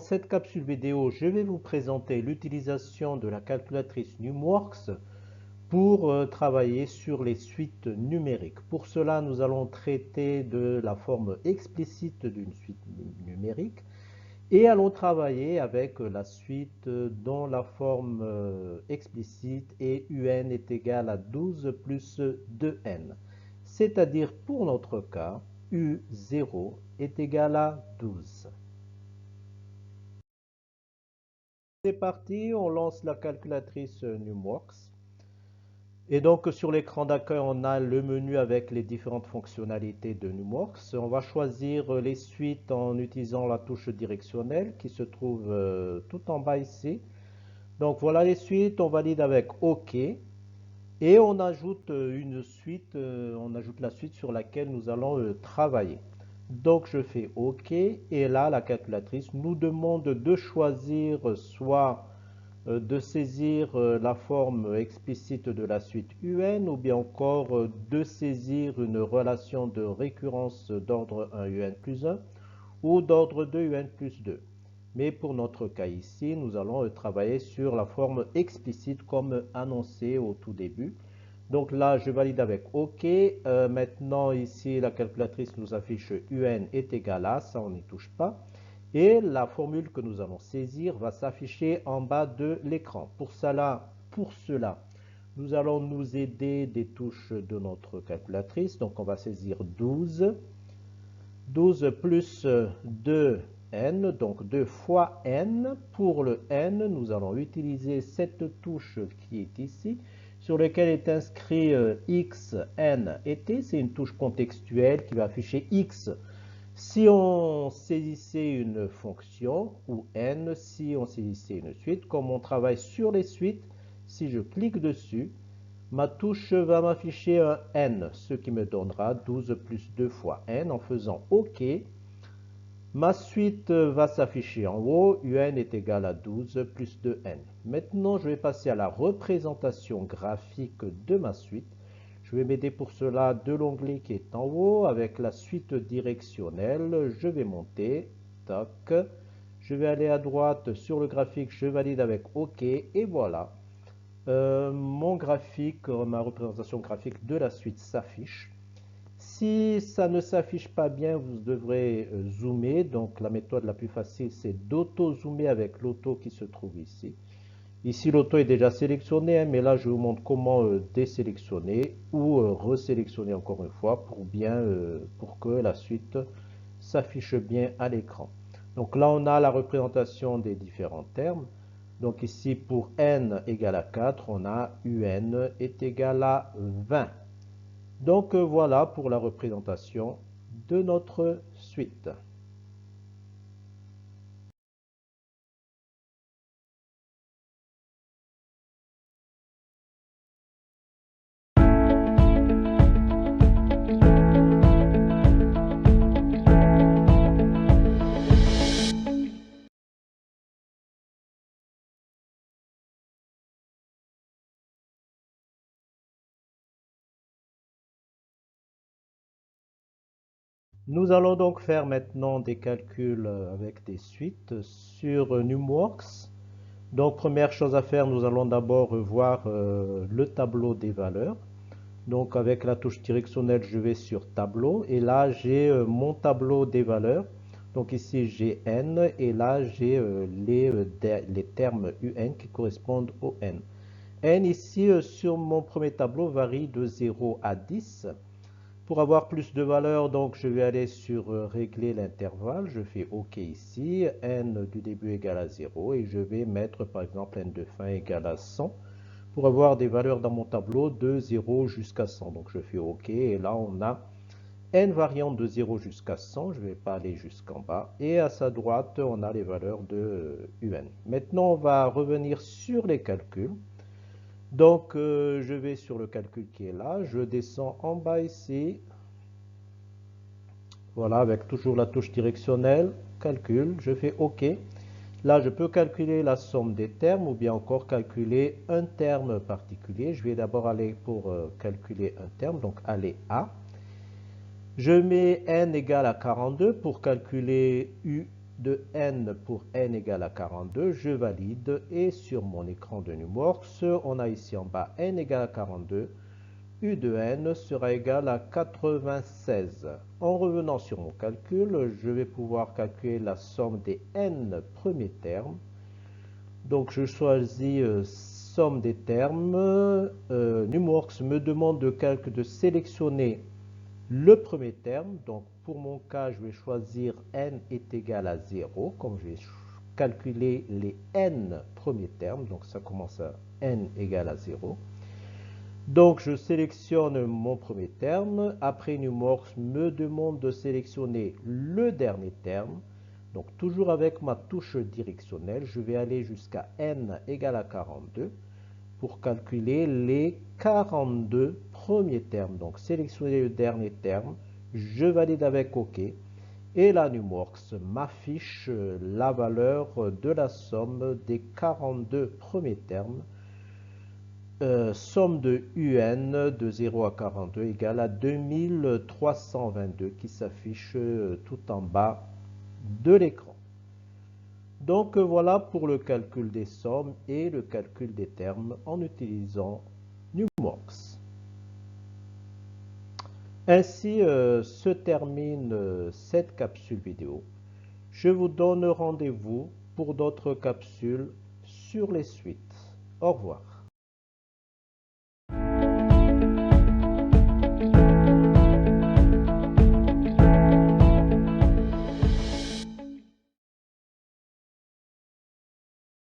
cette capsule vidéo, je vais vous présenter l'utilisation de la calculatrice Numworks pour travailler sur les suites numériques. Pour cela, nous allons traiter de la forme explicite d'une suite numérique et allons travailler avec la suite dont la forme explicite est UN est égal à 12 plus 2n. C'est-à-dire pour notre cas, U0 est égal à 12. C'est parti, on lance la calculatrice Numworks. Et donc sur l'écran d'accueil, on a le menu avec les différentes fonctionnalités de Numworks. On va choisir les suites en utilisant la touche directionnelle qui se trouve tout en bas ici. Donc voilà les suites, on valide avec OK. Et on ajoute une suite, on ajoute la suite sur laquelle nous allons travailler. Donc je fais OK et là la calculatrice nous demande de choisir soit de saisir la forme explicite de la suite UN ou bien encore de saisir une relation de récurrence d'ordre 1 UN plus 1 ou d'ordre 2 UN plus 2. Mais pour notre cas ici, nous allons travailler sur la forme explicite comme annoncé au tout début. Donc là, je valide avec OK. Maintenant, ici, la calculatrice nous affiche UN est égal à, ça on n'y touche pas. Et la formule que nous allons saisir va s'afficher en bas de l'écran. Pour cela, nous allons nous aider des touches de notre calculatrice. Donc on va saisir 12. 12 plus 2n, donc 2 fois n. Pour le n, nous allons utiliser cette touche qui est ici, sur laquelle est inscrit x, n et t. C'est une touche contextuelle qui va afficher x si on saisissait une fonction, ou n si on saisissait une suite. Comme on travaille sur les suites, si je clique dessus, ma touche va m'afficher un n, ce qui me donnera 12 plus 2 fois n. En faisant OK, ma suite va s'afficher en haut, UN est égal à 12 plus 2n. Maintenant, je vais passer à la représentation graphique de ma suite. Je vais m'aider pour cela de l'onglet qui est en haut avec la suite directionnelle. Je vais monter, tac. Je vais aller à droite sur le graphique, je valide avec OK et voilà. Mon graphique, ma représentation graphique de la suite s'affiche. Si ça ne s'affiche pas bien, vous devrez zoomer. Donc la méthode la plus facile, c'est d'auto-zoomer avec l'auto qui se trouve ici. Ici, l'auto est déjà sélectionné, mais là, je vous montre comment désélectionner ou resélectionner encore une fois pour que la suite s'affiche bien à l'écran. Donc là, on a la représentation des différents termes. Donc ici, pour n égale à 4, on a un est égal à 20. Donc voilà pour la représentation de notre suite. Nous allons donc faire maintenant des calculs avec des suites sur Numworks. Donc première chose à faire, nous allons d'abord voir le tableau des valeurs. Donc avec la touche directionnelle, je vais sur tableau et là j'ai mon tableau des valeurs. Donc ici j'ai n et là j'ai les termes un qui correspondent au n. N ici sur mon premier tableau varie de 0 à 10. Pour avoir plus de valeur, donc je vais aller sur régler l'intervalle. Je fais OK ici. N du début égale à 0 et je vais mettre par exemple n de fin égale à 100 pour avoir des valeurs dans mon tableau de 0 jusqu'à 100. Donc je fais OK et là on a n variantes de 0 jusqu'à 100. Je ne vais pas aller jusqu'en bas. Et à sa droite, on a les valeurs de UN. Maintenant, on va revenir sur les calculs. Donc, je vais sur le calcul qui est là. Je descends en bas ici. Voilà, avec toujours la touche directionnelle. Calcul. Je fais OK. Là, je peux calculer la somme des termes ou bien encore calculer un terme particulier. Je vais d'abord aller pour calculer un terme. Donc, aller A. Je mets n égale à 42 pour calculer de n pour n égale à 42, je valide et sur mon écran de NumWorks, on a ici en bas n égale à 42, u de n sera égal à 96. En revenant sur mon calcul, je vais pouvoir calculer la somme des n premiers termes. Donc je choisis somme des termes. NumWorks me demande de sélectionner le premier terme. Donc pour mon cas, je vais choisir n est égal à 0, comme je vais calculer les n premiers termes. Donc ça commence à n égale à 0. Donc je sélectionne mon premier terme. Après, NumWorks me demande de sélectionner le dernier terme. Donc toujours avec ma touche directionnelle, je vais aller jusqu'à n égale à 42 pour calculer les 42 premiers termes. Donc sélectionner le dernier terme, je valide avec OK. Et là, NumWorks m'affiche la valeur de la somme des 42 premiers termes. Somme de UN de 0 à 42 égale à 2322 qui s'affiche tout en bas de l'écran. Donc voilà pour le calcul des sommes et le calcul des termes en utilisant NumWorks. Ainsi se termine cette capsule vidéo. Je vous donne rendez-vous pour d'autres capsules sur les suites. Au revoir.